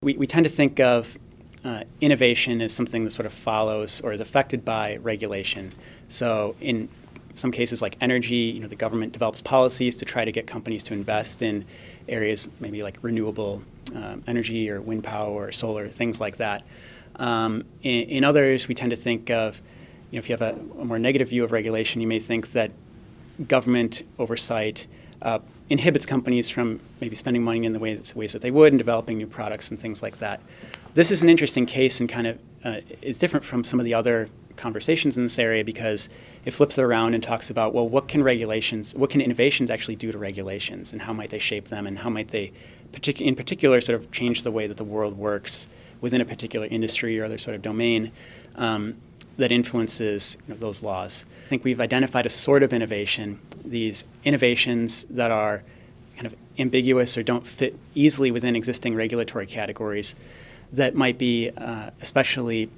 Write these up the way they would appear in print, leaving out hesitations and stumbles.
We tend to think of innovation as something that sort of follows or is affected by regulation. So in some cases like energy, the government develops policies to try to get companies to invest in areas maybe like renewable energy or wind power or solar, things like that. In others, we tend to think of, if you have a more negative view of regulation, you may think that government oversight inhibits companies from maybe spending money in the ways that they would and developing new products and things like that. This is an interesting case and kind of is different from some of the other conversations in this area because it flips it around and talks about, well, what can innovations actually do to regulations and how might they shape them and how might they, in particular, sort of change the way that the world works within a particular industry or other sort of domain that influences those laws. I think we've identified a sort of innovation, these innovations that are kind of ambiguous or don't fit easily within existing regulatory categories that might be especially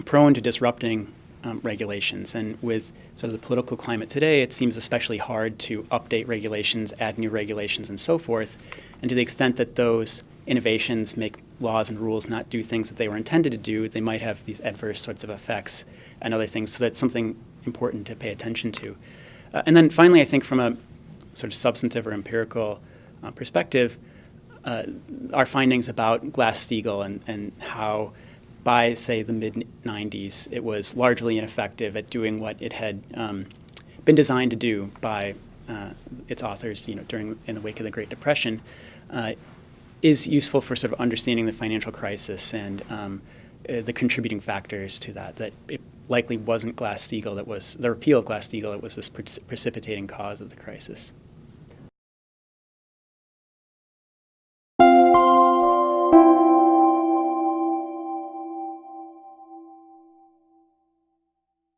prone to disrupting regulations. And with sort of the political climate today, it seems especially hard to update regulations, add new regulations, and so forth. And to the extent that those innovations make laws and rules not do things that they were intended to do, they might have these adverse sorts of effects and other things. So that's something important to pay attention to. And then finally, I think from a sort of substantive or empirical perspective, our findings about Glass-Steagall and how by, say, the mid-90s, it was largely ineffective at doing what it had been designed to do by its authors, in the wake of the Great Depression, is useful for sort of understanding the financial crisis and the contributing factors to that it likely wasn't Glass-Steagall that was, the repeal of Glass-Steagall that was this precipitating cause of the crisis.